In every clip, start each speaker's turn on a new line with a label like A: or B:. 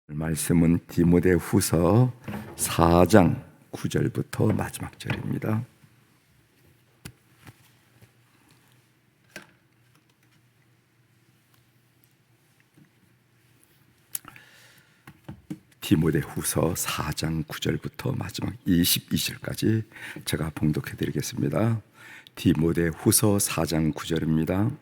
A: 말씀은 디모데후서 4장 9절부터 마지막 절입니다. 디모데후서 4장 9절부터 마지막 22절까지 제가 봉독해 드리겠습니다. 디모데후서 4장 9절입니다.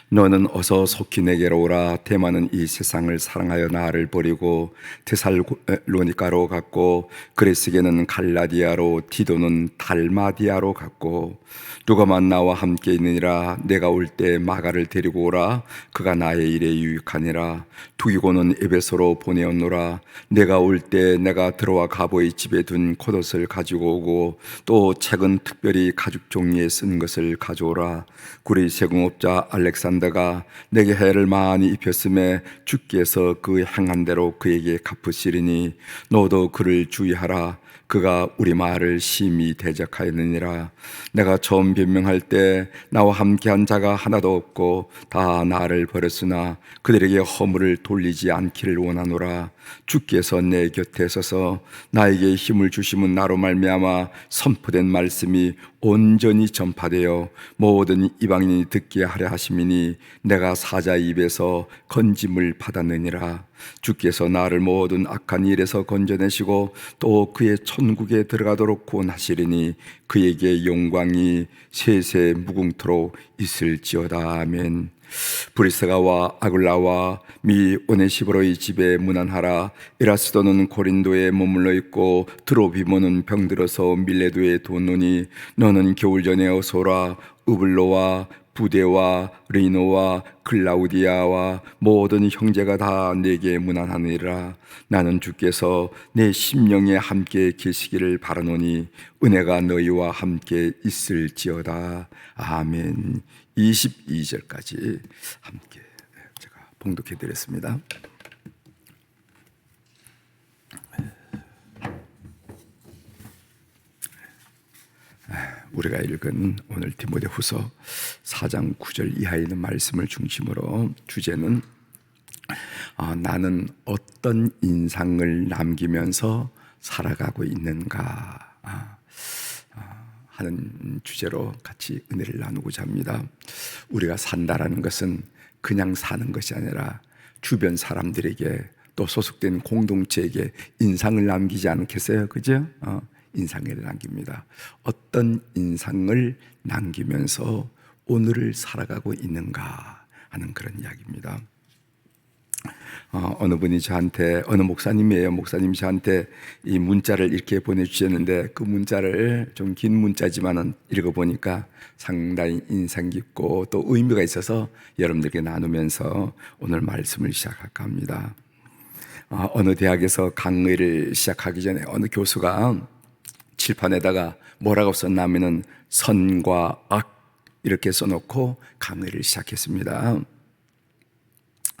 A: 너는 어서 속히 내게로 오라. 데마는 이 세상을 사랑하여 나를 버리고 데살로니가로 갔고, 그레스게는 갈라디아로, 디도는 달마디아로 갔고, 누가만 나와 함께 있느니라. 내가 올 때 마가를 데리고 오라. 그가 나의 일에 유익하니라. 두기고는 에베소로 보내었노라. 내가 올 때 내가 들어와 가보의 집에 둔 겉옷을 가지고 오고, 또 책은 특별히 가죽 종이에 쓴 것을 가져오라. 구리 세공업자 알렉산더가 내게 해를 많이 입혔음에 주께서 그 행한 대로 그에게 갚으시리니 너도 그를 주의하라. 그가 우리 말을 심히 대적하였느니라. 내가 처음 변명할 때 나와 함께한 자가 하나도 없고 다 나를 버렸으나 그들에게 허물을 돌리지 않기를 원하노라. 주께서 내 곁에 서서 나에게 힘을 주심은 나로 말미암아 선포된 말씀이 온전히 전파되어 모든 이방인이 듣게 하려 하심이니 내가 사자 입에서 건짐을 받았느니라. 주께서 나를 모든 악한 일에서 건져내시고 또 그의 천국에 들어가도록 구원하시리니 그에게 영광이 세세 무궁토록 있을지어다. 아멘. 브리스가와 아굴라와 미 오네시보로의 집에 문안하라. 에라스도는 고린도에 머물러 있고 드로비모는 병들어서 밀레도에 뒀노니 너는 겨울 전에 어서 오라. 우블로와 부데와 리노와 클라우디아와 모든 형제가 다 내게 문안하니라. 나는 주께서 내 심령에 함께 계시기를 바라노니 은혜가 너희와 함께 있을지어다. 아멘. 22절까지 함께 제가 봉독해 드렸습니다. 우리가 읽은 오늘 디모데후서 4장 9절 이하에 있는 말씀을 중심으로 주제는 나는 어떤 인상을 남기면서 살아가고 있는가 하는 주제로 같이 은혜를 나누고자 합니다. 우리가 산다라는 것은 그냥 사는 것이 아니라 주변 사람들에게 또 소속된 공동체에게 인상을 남기지 않겠어요? 그죠? 인상을 남깁니다. 어떤 인상을 남기면서 오늘을 살아가고 있는가 하는 그런 이야기입니다. 어느 분이 저한테, 어느 목사님이에요. 목사님이 저한테 이 문자를 이렇게 보내주셨는데 그 문자를 좀 긴 문자지만은 읽어보니까 상당히 인상 깊고 또 의미가 있어서 여러분들께 나누면서 오늘 말씀을 시작할까 합니다. 어느 대학에서 강의를 시작하기 전에 어느 교수가 칠판에다가 뭐라고 썼냐면은 선과 악 이렇게 써놓고 강의를 시작했습니다.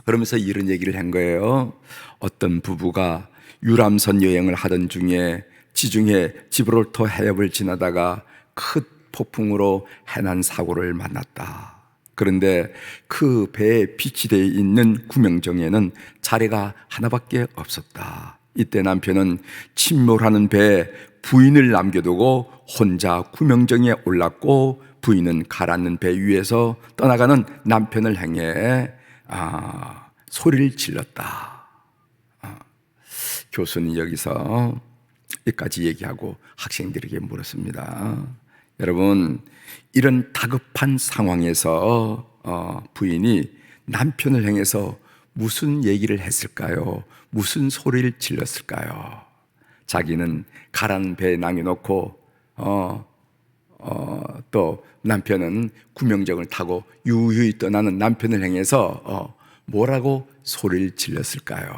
A: 그러면서 이런 얘기를 한 거예요. 어떤 부부가 유람선 여행을 하던 중에 지중해 지브롤터 해협을 지나다가 큰 폭풍으로 해난 사고를 만났다. 그런데 그 배에 비치되어 있는 구명정에는 자리가 하나밖에 없었다. 이때 남편은 침몰하는 배에 부인을 남겨두고 혼자 구명정에 올랐고 부인은 가라앉는 배 위에서 떠나가는 남편을 향해 소리를 질렀다. 교수는 여기서 여기까지 얘기하고 학생들에게 물었습니다. 여러분, 이런 다급한 상황에서 부인이 남편을 향해서 무슨 얘기를 했을까요? 무슨 소리를 질렀을까요? 자기는 가라앉은 배에 남겨놓고 또 남편은 구명정을 타고 유유히 떠나는 남편을 향해서 뭐라고 소리를 질렀을까요?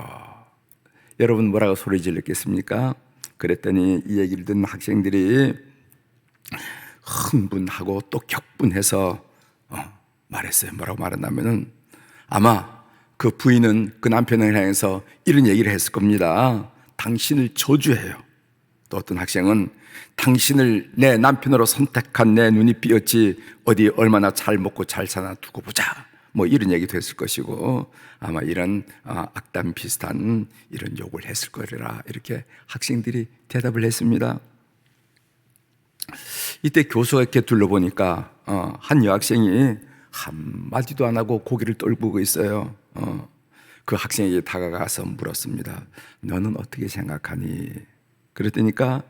A: 여러분 뭐라고 소리 질렀겠습니까? 그랬더니 이 얘기를 듣는 학생들이 흥분하고 또 격분해서 말했어요. 뭐라고 말했냐면은 아마 그 부인은 그 남편을 향해서 이런 얘기를 했을 겁니다. 당신을 저주해요. 또 어떤 학생은 당신을 내 남편으로 선택한 내 눈이 삐었지 어디 얼마나 잘 먹고 잘 사나 두고 보자 뭐 이런 얘기도 했을 것이고, 아마 이런 악담 비슷한 이런 욕을 했을 거리라 이렇게 학생들이 대답을 했습니다. 이때 교수가 이렇게 둘러보니까 한 여학생이 한마디도 안 하고 고개를 떨구고 있어요. 그 학생에게 다가가서 물었습니다. 너는 어떻게 생각하니? 그랬더니까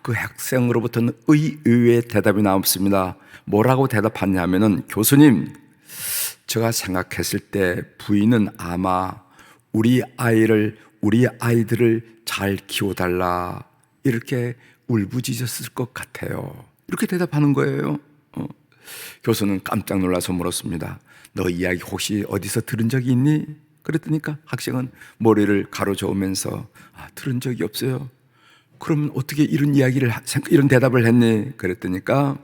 A: 그 학생으로부터는 의외의 대답이 나왔습니다. 뭐라고 대답하냐면은, 교수님, 제가 생각했을 때 부인은 아마 우리 아이들을 잘 키워달라 이렇게 울부짖었을 것 같아요. 이렇게 대답하는 거예요. 교수는 깜짝 놀라서 물었습니다. 너 이야기 혹시 어디서 들은 적이 있니? 그랬더니까 학생은 머리를 가로저으면서 들은 적이 없어요. 그럼 어떻게 이런 대답을 했니? 그랬더니까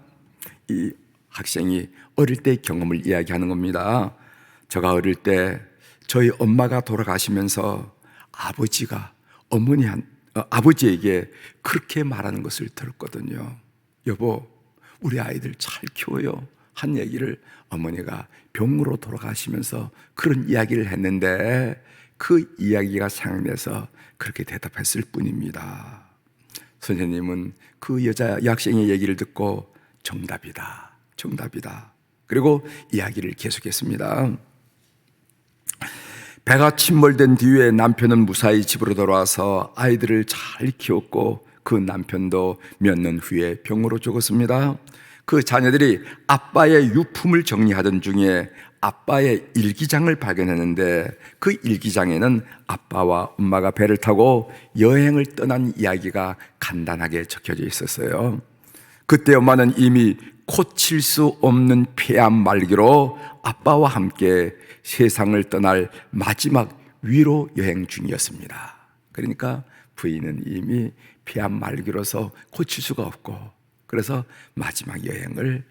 A: 이 학생이 어릴 때의 경험을 이야기하는 겁니다. 제가 어릴 때 저희 엄마가 돌아가시면서 아버지에게 그렇게 말하는 것을 들었거든요. 여보, 우리 아이들 잘 키워요 한 얘기를 어머니가 병으로 돌아가시면서 그런 이야기를 했는데, 그 이야기가 생각나서 그렇게 대답했을 뿐입니다. 선생님은 그 여학생의 얘기를 듣고 정답이다. 그리고 이야기를 계속했습니다. 배가 침몰된 뒤에 남편은 무사히 집으로 돌아와서 아이들을 잘 키웠고, 그 남편도 몇 년 후에 병으로 죽었습니다. 그 자녀들이 아빠의 유품을 정리하던 중에 아빠의 일기장을 발견했는데, 그 일기장에는 아빠와 엄마가 배를 타고 여행을 떠난 이야기가 간단하게 적혀져 있었어요. 그때 엄마는 이미 고칠 수 없는 폐암 말기로 아빠와 함께 세상을 떠날 마지막 위로 여행 중이었습니다. 그러니까 부인은 이미 폐암 말기로서 고칠 수가 없고, 그래서 마지막 여행을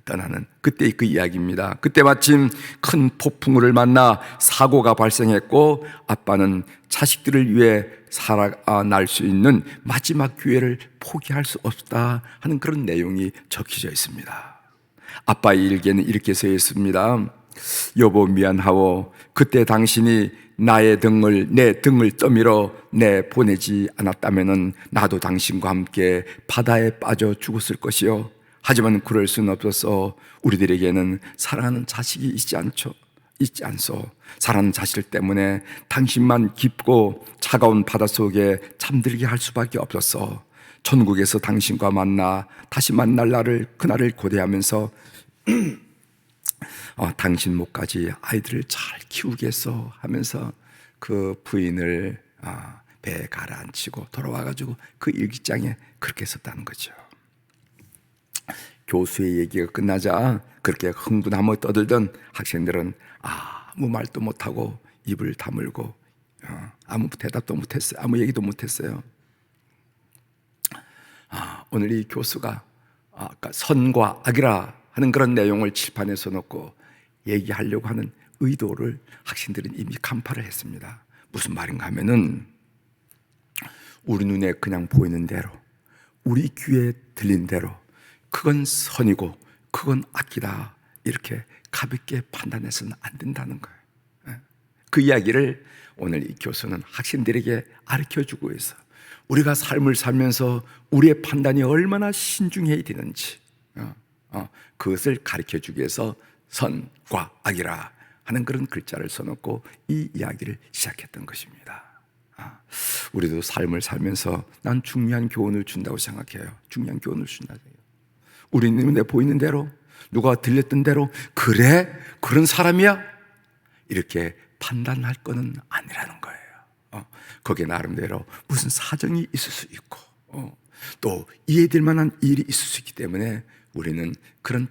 A: 떠나는 그때의 그 이야기입니다. 그때 마침 큰 폭풍우를 만나 사고가 발생했고, 아빠는 자식들을 위해 살아날 수 있는 마지막 기회를 포기할 수 없다 하는 그런 내용이 적혀져 있습니다. 아빠의 일기에는 이렇게 써 있습니다. 여보, 미안하오. 그때 당신이 내 등을 떠밀어 보내지 않았다면 나도 당신과 함께 바다에 빠져 죽었을 것이요. 하지만 그럴 수는 없어서 우리들에게는 사랑하는 자식이 있지 않소. 사랑하는 자식 때문에 당신만 깊고 차가운 바닷속에 잠들게 할 수밖에 없었어. 천국에서 당신과 다시 만날 그날을 고대하면서 당신 목까지 아이들을 잘 키우겠어 하면서 그 부인을 배에 가라앉히고 돌아와가지고 그 일기장에 그렇게 썼다는 거죠. 교수의 얘기가 끝나자 그렇게 흥분하며 떠들던 학생들은 아무 말도 못하고 입을 다물고 아무 대답도 못했어요. 아무 얘기도 못했어요. 오늘 이 교수가 아까 선과 악이라 하는 그런 내용을 칠판에 써놓고 얘기하려고 하는 의도를 학생들은 이미 간파를 했습니다. 무슨 말인가 하면은, 우리 눈에 그냥 보이는 대로, 우리 귀에 들린 대로 그건 선이고 그건 악이다 이렇게 가볍게 판단해서는 안 된다는 거예요. 그 이야기를 오늘 이 교수는 학생들에게 가르쳐주고 있어. 우리가 삶을 살면서 우리의 판단이 얼마나 신중해야 되는지 그것을 가르쳐주기 위해서 선과 악이라 하는 그런 글자를 써놓고 이 이야기를 시작했던 것입니다. 우리도 삶을 살면서 난 중요한 교훈을 준다고 생각해요. 중요한 교훈을 준다고 해요. 우리 눈에 보이는 대로, 누가 들렸던 대로 그래? 그런 사람이야? 이렇게 판단할 거는 아니라는 거예요. 거기에 나름대로 무슨 사정이 있을 수 있고 또 이해될 만한 일이 있을 수 있기 때문에 우리는 그런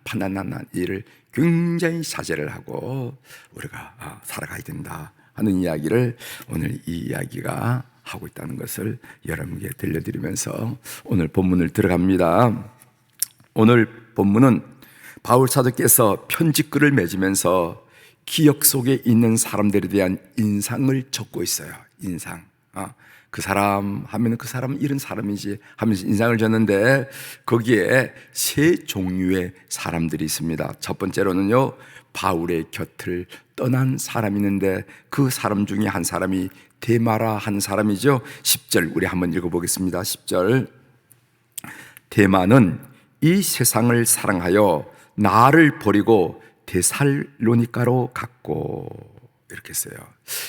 A: 판단하는 일을 굉장히 자제를 하고 우리가 살아가야 된다 하는 이야기를 오늘 이 이야기가 하고 있다는 것을 여러분께 들려드리면서 오늘 본문을 들어갑니다. 오늘 본문은 바울 사도께서 편지글을 맺으면서 기억 속에 있는 사람들에 대한 인상을 적고 있어요. 인상. 그 사람 하면 그 사람은 이런 사람이지 하면서 인상을 줬는데 거기에 세 종류의 사람들이 있습니다. 첫 번째로는요, 바울의 곁을 떠난 사람이 있는데 그 사람 중에 한 사람이 데마라 한 사람이죠. 10절 우리 한번 읽어보겠습니다. 10절 데마는 이 세상을 사랑하여 나를 버리고 데살로니가로 갔고, 이렇게 써요.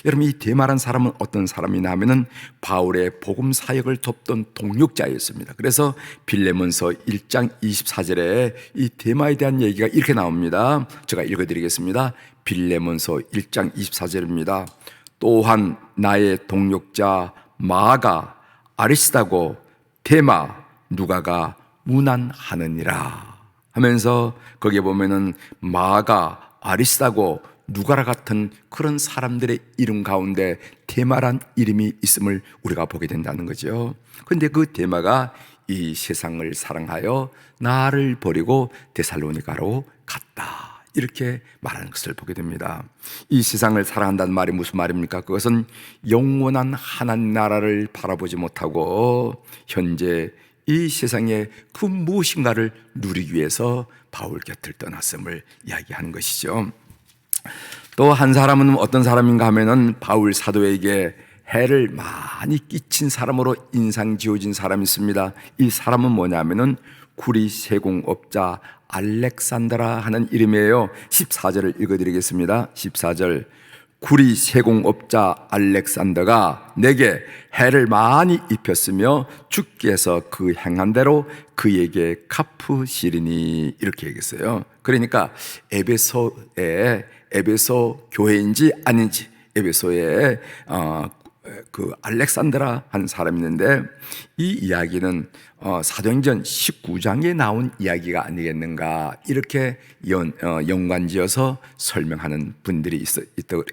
A: 여러분, 이 데마란 사람은 어떤 사람이냐 하면은 바울의 복음 사역을 돕던 동역자였습니다. 그래서 빌레몬서 1장 24절에 이 데마에 대한 얘기가 이렇게 나옵니다. 제가 읽어드리겠습니다. 빌레몬서 1장 24절입니다. 또한 나의 동역자 마가, 아리스다고, 데마, 누가가 문안하느니라 하면서 거기에 보면은 마가, 아리스다고, 누가라 같은 그런 사람들의 이름 가운데 데마란 이름이 있음을 우리가 보게 된다는 거죠. 그런데 그 데마가 이 세상을 사랑하여 나를 버리고 데살로니가로 갔다, 이렇게 말하는 것을 보게 됩니다. 이 세상을 사랑한다는 말이 무슨 말입니까? 그것은 영원한 하나님 나라를 바라보지 못하고 현재 이 세상의 그 무엇인가를 누리기 위해서 바울 곁을 떠났음을 이야기하는 것이죠. 또 한 사람은 어떤 사람인가 하면은 바울 사도에게 해를 많이 끼친 사람으로 인상 지어진 사람이 있습니다. 이 사람은 뭐냐면은 구리 세공업자 알렉산드라 하는 이름이에요. 14절을 읽어드리겠습니다. 14절 구리 세공업자 알렉산더가 내게 해를 많이 입혔으며 주께서 그 행한 대로 그에게 갚으시리니, 이렇게 얘기했어요. 그러니까 에베소 교회인지 아닌지, 에베소에 그 알렉산드라 한 사람이 있는데 이 이야기는 사도행전 19장에 나온 이야기가 아니겠는가, 이렇게 연관지어서 설명하는 분들이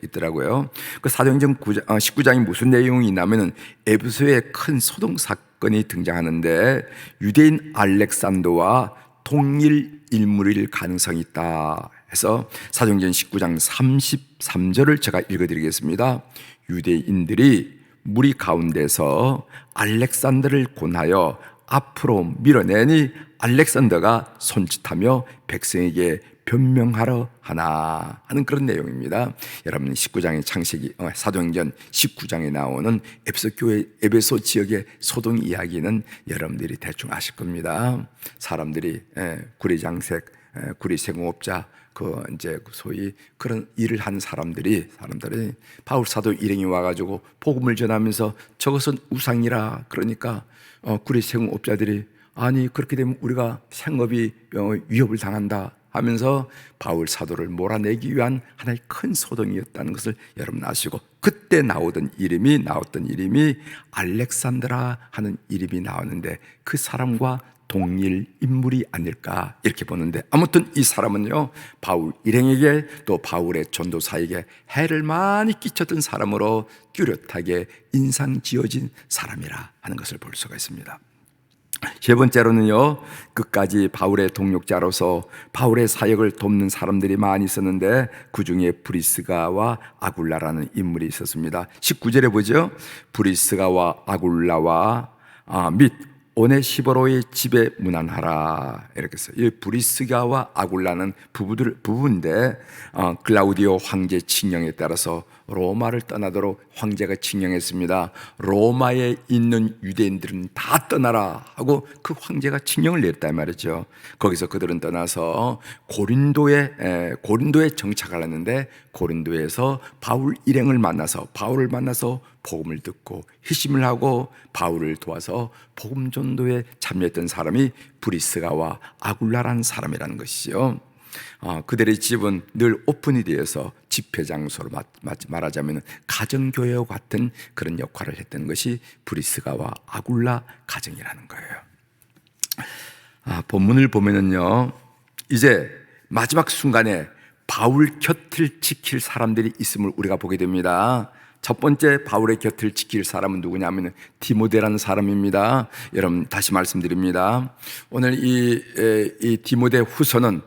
A: 있더라고요. 그 사도행전 19장이 무슨 내용이 있냐면은 에베소에 큰 소동 사건이 등장하는데 유대인 알렉산더와 동일 인물일 가능성이 있다 해서 사도행전 19장 33절을 제가 읽어드리겠습니다. 유대인들이 무리 가운데서 알렉산더를 권하여 앞으로 밀어내니 알렉산더가 손짓하며 백성에게 변명하러 하나 하는 그런 내용입니다. 여러분, 19장의 창세기, 사도행전 19장에 나오는 에베소 지역의 소동 이야기는 여러분들이 대충 아실 겁니다. 사람들이 구리장색, 구리세공업자, 이제 소위 그런 일을 하는 사람들이 바울 사도 일행이 와가지고 복음을 전하면서 저것은 우상이라, 그러니까 구리 생업자들이 아니 그렇게 되면 우리가 생업이 위협을 당한다 하면서 바울 사도를 몰아내기 위한 하나의 큰 소동이었다는 것을 여러분 아시고, 그때 나왔던 이름이 알렉산드라 하는 이름이 나왔는데 그 사람과 동일 인물이 아닐까, 이렇게 보는데, 아무튼 이 사람은요 바울 일행에게 또 바울의 전도사에게 해를 많이 끼쳤던 사람으로 뚜렷하게 인상 지어진 사람이라 하는 것을 볼 수가 있습니다. 세 번째로는요, 끝까지 바울의 동역자로서 바울의 사역을 돕는 사람들이 많이 있었는데 그 중에 브리스가와 아굴라라는 인물이 있었습니다. 19절에 보죠. 브리스가와 아굴라와 및 오네시보로의 집에 문안하라, 이렇게 써요. 이 브리스가와 아굴라는 부부인데 클라우디오 황제 칙령에 따라서 로마를 떠나도록 황제가 칙령했습니다. 로마에 있는 유대인들은 다 떠나라 하고 그 황제가 칙령을 내렸단 말이죠. 거기서 그들은 떠나서 고린도에 정착을 했는데, 고린도에서 바울 일행을 만나서 바울을 만나서 복음을 듣고 희심을 하고 바울을 도와서 복음 전도에 참여했던 사람이 브리스가와 아굴라라는 사람이라는 것이죠. 그들의 집은 늘 오픈이 되어서 집회 장소로 말하자면 가정교회와 같은 그런 역할을 했던 것이 브리스가와 아굴라 가정이라는 거예요. 본문을 보면은요, 이제 마지막 순간에 바울 곁을 지킬 사람들이 있음을 우리가 보게 됩니다. 첫 번째 바울의 곁을 지킬 사람은 누구냐면 디모데라는 사람입니다. 여러분, 다시 말씀드립니다. 오늘 이 디모데 후서는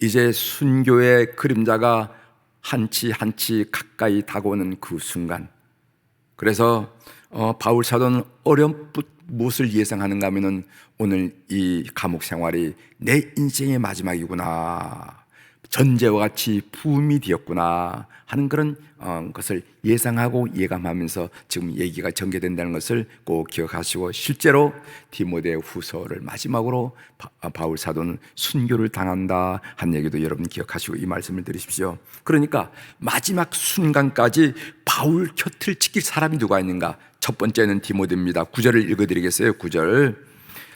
A: 이제 순교의 그림자가 한치 한치 가까이 다가오는 그 순간, 그래서 바울 사도는 어렴풋 무엇을 예상하는가 하면은 오늘 이 감옥 생활이 내 인생의 마지막이구나, 전제와 같이 부음이 되었구나 하는 그런 것을 예상하고 예감하면서 지금 얘기가 전개된다는 것을 꼭 기억하시고, 실제로 디모데 후서를 마지막으로 바울 사도는 순교를 당한다 한 얘기도 여러분 기억하시고 이 말씀을 드리십시오. 그러니까 마지막 순간까지 바울 곁을 지킬 사람이 누가 있는가? 첫 번째는 디모데입니다. 9절을 읽어드리겠어요. 9절.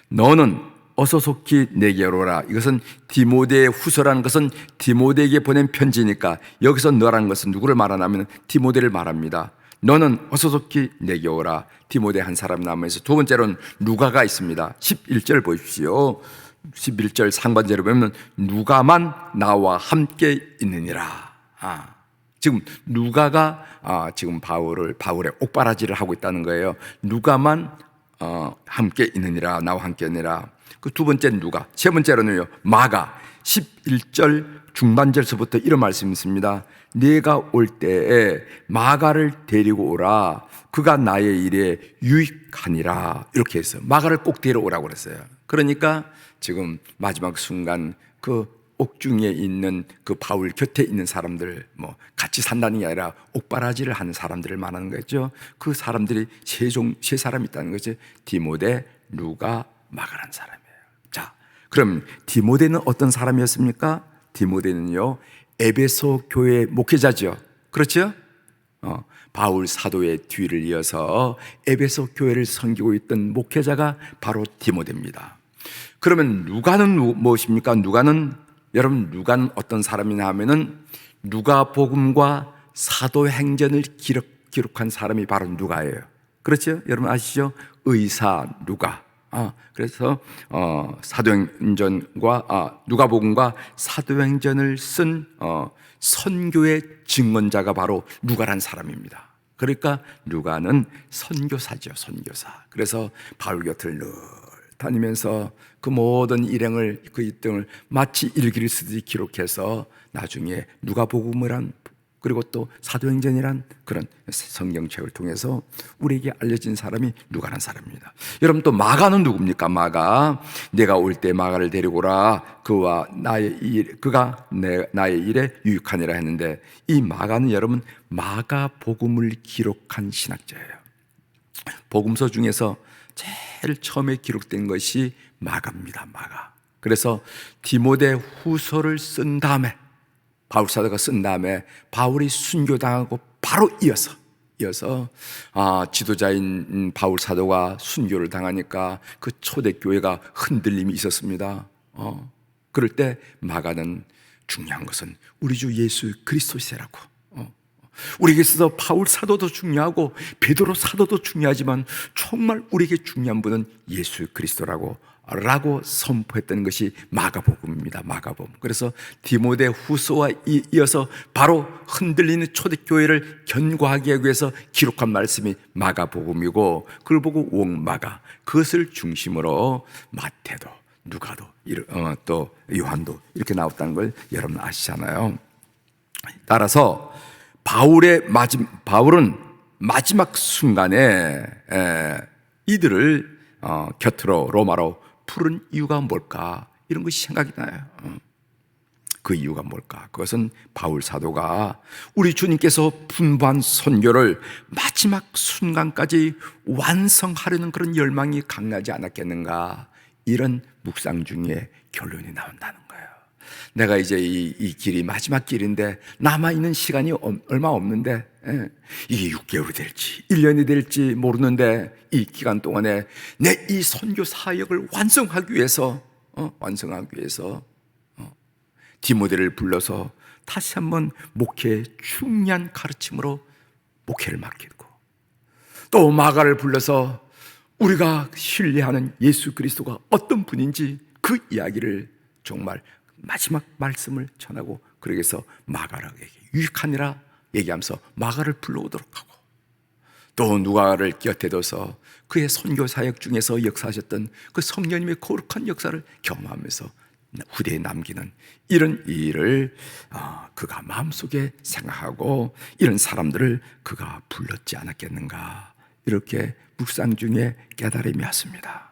A: 너는 어서 속히 내게로 오라. 이것은 디모데의 후서라는 것은 디모데에게 보낸 편지니까 여기서 너라는 것은 누구를 말하냐면 디모데를 말합니다. 너는 어서 속히 내게 오라. 디모데 한 사람 남아서 두 번째로는 누가가 있습니다. 11절 보십시오. 11절 상반절에 보면 누가만 나와 함께 있느니라. 지금 누가가 지금 바울의 옥바라지를 하고 있다는 거예요. 누가만 함께 있느니라, 나와 함께 있느니라. 그 두 번째는 누가, 세 번째로는요 마가. 11절 중반절서부터 이런 말씀이 있습니다. 네가 올 때에 마가를 데리고 오라. 그가 나의 일에 유익하니라. 이렇게 해서 마가를 꼭 데려오라고 그랬어요. 그러니까 지금 마지막 순간 그 옥중에 있는 그 바울 곁에 있는 사람들, 뭐 같이 산다는 게 아니라 옥바라지를 하는 사람들을 말하는 거죠. 그 사람들이 세 사람 있다는 거죠. 디모데, 누가, 마가라는 사람이에요. 자, 그럼 디모데는 어떤 사람이었습니까? 디모데는요 에베소 교회 목회자죠. 그렇죠? 바울 사도의 뒤를 이어서 에베소 교회를 섬기고 있던 목회자가 바로 디모데입니다. 그러면 누가는 무엇입니까? 여러분 누가는 어떤 사람이냐 하면은 누가복음과 사도행전을 기록한 사람이 바로 누가예요. 그렇죠? 여러분 아시죠? 의사 누가. 그래서 사도행전과 누가복음과 사도행전을 쓴 선교의 증언자가 바로 누가란 사람입니다. 그러니까 누가는 선교사죠, 선교사. 그래서 바울 곁을 늘 다니면서 그 모든 일행을, 그 일등을 마치 일기를 쓰듯이 기록해서 나중에 누가복음이란, 그리고 또 사도행전이란 그런 성경책을 통해서 우리에게 알려진 사람이 누가란 사람입니다. 여러분 또 마가는 누굽니까? 마가. 내가 올 때 마가를 데리고 오라. 그가 나의 일에 유익하니라 했는데, 이 마가는 여러분 마가복음을 기록한 신학자예요. 복음서 중에서 제일 처음에 기록된 것이 마가입니다. 마가. 그래서 디모데 후서를 쓴 다음에, 바울 사도가 쓴 다음에 바울이 순교당하고 바로 이어서 지도자인 바울 사도가 순교를 당하니까 그 초대교회가 흔들림이 있었습니다. 그럴 때 마가는 중요한 것은 우리 주 예수 그리스도시라고. 우리에게 있어서 바울 사도도 중요하고 베드로 사도도 중요하지만 정말 우리에게 중요한 분은 예수 그리스도라고 선포했던 것이 마가복음입니다. 마가복음. 그래서 디모데 후서와 이어서 바로 흔들리는 초대교회를 견고하게 하기 위해서 기록한 말씀이 마가복음이고, 그걸 보고 옥마가, 그것을 중심으로 마태도, 누가도, 또 요한도 이렇게 나왔다는 걸 여러분 아시잖아요. 따라서 바울은 마지막 순간에 이들을 곁으로 로마로 부른 이유가 뭘까? 이런 것이 생각이 나요. 그 이유가 뭘까? 그것은 바울 사도가 우리 주님께서 분부한 선교를 마지막 순간까지 완성하려는 그런 열망이 강하지 않았겠는가? 이런 묵상 중에 결론이 나온다는 거예요. 내가 이제 이 길이 마지막 길인데 남아있는 시간이 얼마 없는데, 이게 6개월이 될지 1년이 될지 모르는데, 이 기간 동안에 내 이 선교 사역을 완성하기 위해서 디모데를 불러서 다시 한번 목회의 중요한 가르침으로 목회를 맡기고, 또 마가를 불러서 우리가 신뢰하는 예수 그리스도가 어떤 분인지 그 이야기를 정말 마지막 말씀을 전하고, 그러기 위해서 마가에게 유익하니라 얘기하면서 마가를 불러오도록 하고, 또 누가를 곁에 둬서 그의 선교 사역 중에서 역사하셨던 그 성령님의 거룩한 역사를 경험하면서 후대에 남기는 이런 일을 그가 마음속에 생각하고 이런 사람들을 그가 불렀지 않았겠는가, 이렇게 묵상 중에 깨달음이 왔습니다.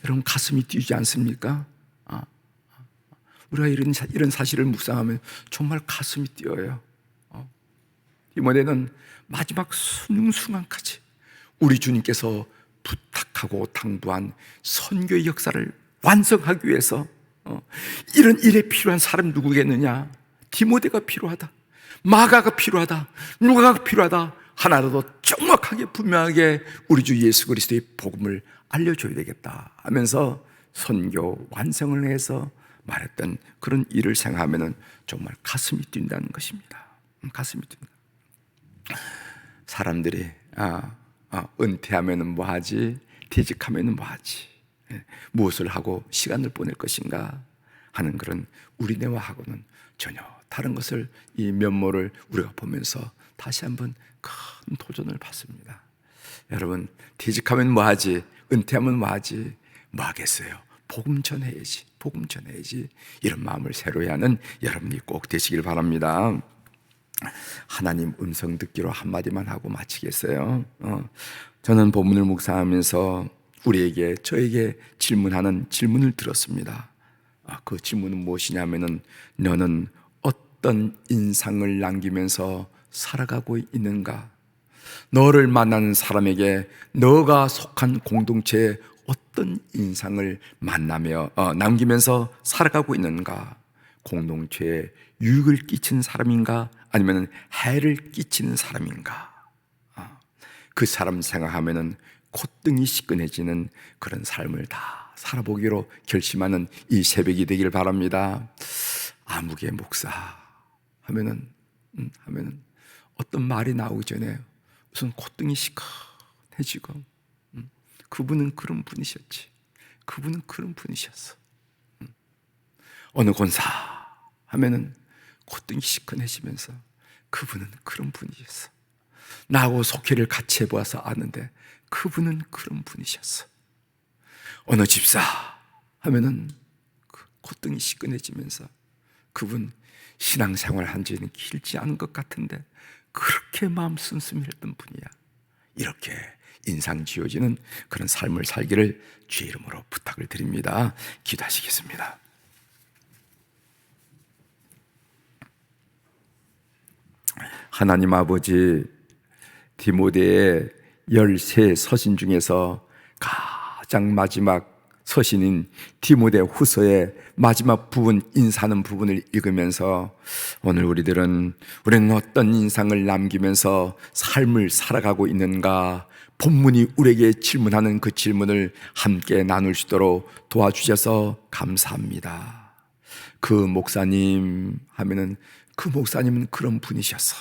A: 여러분, 가슴이 뛰지 않습니까? 우리가 이런 사실을 묵상하면 정말 가슴이 뛰어요. 디모데는 마지막 순간까지 우리 주님께서 부탁하고 당부한 선교의 역사를 완성하기 위해서 이런 일에 필요한 사람 누구겠느냐? 디모데가 필요하다, 마가가 필요하다, 누가가 필요하다. 하나라도 정확하게 분명하게 우리 주 예수 그리스도의 복음을 알려줘야 되겠다 하면서 선교 완성을 해서 말했던 그런 일을 생각하면 정말 가슴이 뛴다는 것입니다. 가슴이 뛴다. 사람들이 은퇴하면 뭐하지? 퇴직하면 뭐하지? 무엇을 하고 시간을 보낼 것인가 하는 그런 우리네와하고는 전혀 다른 것을, 이 면모를 우리가 보면서 다시 한번 큰 도전을 받습니다. 여러분, 퇴직하면 뭐하지? 은퇴하면 뭐하지? 뭐하겠어요? 복음 전해야지, 복음 전해야지. 이런 마음을 새로이 하는 여러분이 꼭 되시길 바랍니다. 하나님 음성 듣기로 한마디만 하고 마치겠어요. 저는 본문을 묵상하면서 저에게 질문하는 질문을 들었습니다. 그 질문은 무엇이냐면은, 너는 어떤 인상을 남기면서 살아가고 있는가? 너를 만나는 사람에게 너가 속한 공동체에 어떤 인상을 남기면서 살아가고 있는가? 공동체에 유익을 끼치는 사람인가? 아니면 해를 끼치는 사람인가? 그 사람 생각하면은 콧등이 시큰해지는 그런 삶을 다 살아보기로 결심하는 이 새벽이 되길 바랍니다. 아무개 목사 하면은 어떤 말이 나오기 전에 우선 콧등이 시큰해지고, 그분은 그런 분이셨지, 그분은 그런 분이셨어. 어느 권사 하면은 콧등이 시큰해지면서 그분은 그런 분이셨어. 나하고 속회를 같이 해보아서 아는데 그분은 그런 분이셨어. 어느 집사 하면은 콧등이 시큰해지면서 그분 신앙생활 한 지는 길지 않은 것 같은데 그렇게 마음 씀씀했던 분이야. 이렇게 인상 지어지는 그런 삶을 살기를 주의 이름으로 부탁을 드립니다. 기도하시겠습니다. 하나님 아버지, 디모데의 13 서신 중에서 가장 마지막 서신인 디모데 후서의 마지막 부분, 인사하는 부분을 읽으면서 오늘 우리는 어떤 인상을 남기면서 삶을 살아가고 있는가, 본문이 우리에게 질문하는 그 질문을 함께 나눌 수 있도록 도와주셔서 감사합니다. 그 목사님 하면은 그 목사님은 그런 분이셨어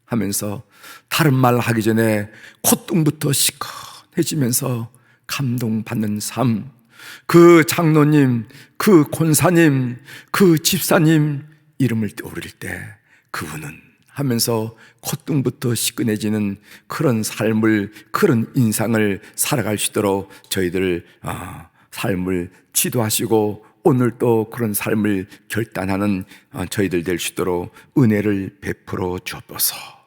A: 하면서 다른 말 하기 전에 콧등부터 시큰해지면서 감동받는 삶, 그 장로님, 그 권사님, 그 집사님 이름을 떠올릴 때 그분은 하면서 콧등부터 시큰해지는 그런 삶을, 그런 인상을 살아갈 수 있도록 저희들 삶을 지도하시고 오늘 또 그런 삶을 결단하는 저희들 될 수 있도록 은혜를 베풀어 주옵소서.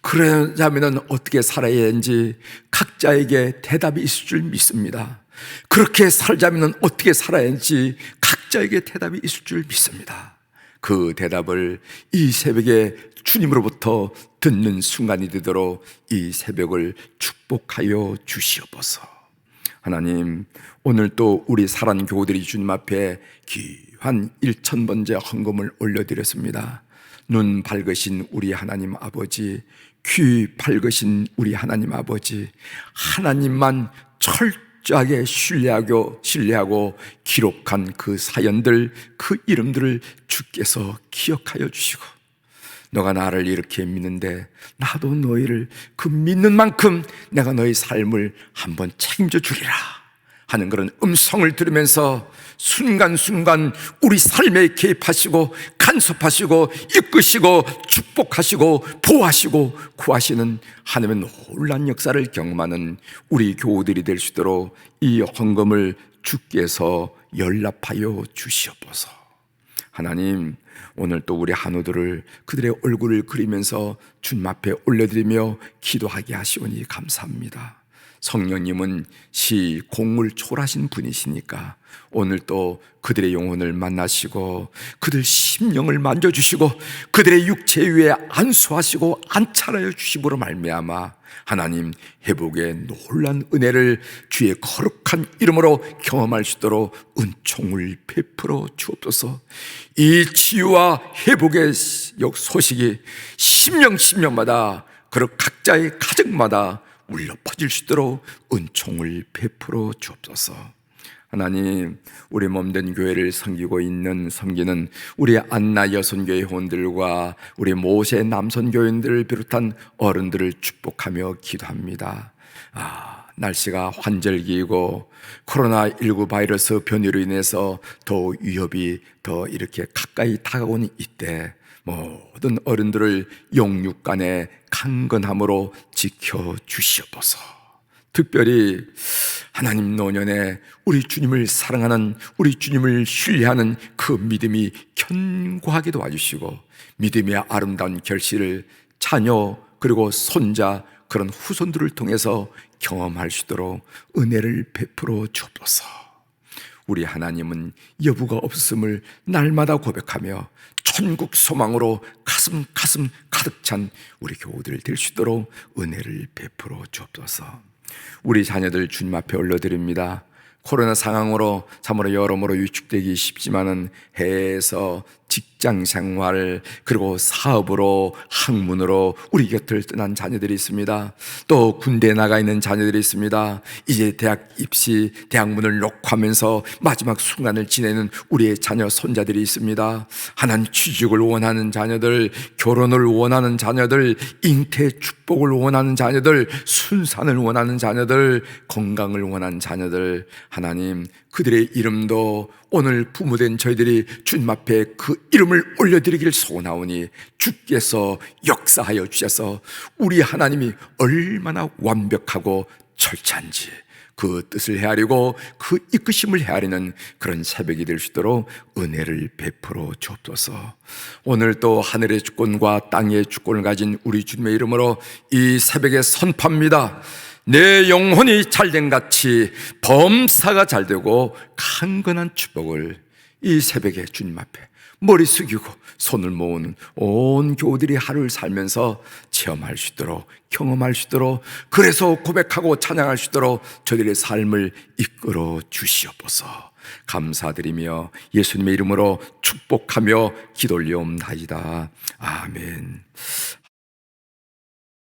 A: 그러자면 어떻게 살아야 하는지 각자에게 대답이 있을 줄 믿습니다. 그렇게 살자면 어떻게 살아야 하는지 각자에게 대답이 있을 줄 믿습니다. 그 대답을 이 새벽에 주님으로부터 듣는 순간이 되도록 이 새벽을 축복하여 주시옵소서. 하나님, 오늘 또 우리 사랑 교우들이 주님 앞에 귀한 1000번째 헌금을 올려드렸습니다. 눈 밝으신 우리 하나님 아버지, 귀 밝으신 우리 하나님 아버지, 하나님만 철저하게 신뢰하고 기록한 그 사연들, 그 이름들을 주께서 기억하여 주시고, 너가 나를 이렇게 믿는데 나도 너희를 그 믿는 만큼 내가 너희 삶을 한번 책임져 주리라 하는 그런 음성을 들으면서 순간순간 우리 삶에 개입하시고 간섭하시고 이끄시고 축복하시고 보호하시고 구하시는 하나님의 놀라운 역사를 경험하는 우리 교우들이 될 수 있도록 이 헌금을 주께서 연락하여 주시옵소서. 하나님, 오늘 또 우리 한우들을 그들의 얼굴을 그리면서 주님 앞에 올려드리며 기도하게 하시오니 감사합니다. 성령님은 시 공을 초월하신 분이시니까 오늘 또 그들의 영혼을 만나시고 그들 심령을 만져주시고 그들의 육체 위에 안수하시고 안찰하여 주심으로 말미암아 하나님 회복의 놀란 은혜를 주의 거룩한 이름으로 경험할 수 있도록 은총을 베풀어 주옵소서. 이 치유와 회복의 소식이 심령마다 그리고 각자의 가정마다 울려 퍼질 수 있도록 은총을 베풀어 주옵소서. 하나님, 우리 몸된 교회를 섬기는 우리 안나 여선교회 회원들과 우리 모세 남선교인들을 비롯한 어른들을 축복하며 기도합니다. 날씨가 환절기이고 코로나19 바이러스 변이로 인해서 더 위협이 더 이렇게 가까이 다가오는 이때 모든 어른들을 영육간의 강건함으로 지켜주시옵소서. 특별히 하나님 노년에 우리 주님을 사랑하는, 우리 주님을 신뢰하는 그 믿음이 견고하게 도와주시고 믿음의 아름다운 결실을 자녀 그리고 손자 그런 후손들을 통해서 경험할 수 있도록 은혜를 베풀어 주옵소서. 우리 하나님은 여부가 없음을 날마다 고백하며 천국 소망으로 가슴 가득 찬 우리 교우들 될 수 있도록 은혜를 베풀어 주옵소서. 우리 자녀들 주님 앞에 올려드립니다. 코로나 상황으로 참으로 여러모로 위축되기 쉽지만은 해외에서 직장 생활 그리고 사업으로 학문으로 우리 곁을 떠난 자녀들이 있습니다. 또 군대에 나가 있는 자녀들이 있습니다. 이제 대학 입시 대학문을 녹화하면서 마지막 순간을 지내는 우리의 자녀 손자들이 있습니다. 하나님 취직을 원하는 자녀들, 결혼을 원하는 자녀들, 잉태 축복을 원하는 자녀들, 순산을 원하는 자녀들, 건강을 원하는 자녀들, 하나님 그들의 이름도 오늘 부모된 저희들이 주님 앞에 그 이름을 올려드리기를 소원하오니 주께서 역사하여 주셔서 우리 하나님이 얼마나 완벽하고 철저한지 그 뜻을 헤아리고 그 이끄심을 헤아리는 그런 새벽이 될 수 있도록 은혜를 베풀어 주옵소서. 오늘 또 하늘의 주권과 땅의 주권을 가진 우리 주님의 이름으로 이 새벽에 선포합니다. 내 영혼이 잘된 같이 범사가 잘되고 강건한 축복을 이 새벽에 주님 앞에 머리 숙이고 손을 모으는 온 교우들이 하루를 살면서 체험할 수 있도록, 경험할 수 있도록, 그래서 고백하고 찬양할 수 있도록 저들의 삶을 이끌어 주시옵소서. 감사드리며 예수님의 이름으로 축복하며 기도 올리옵나이다. 아멘.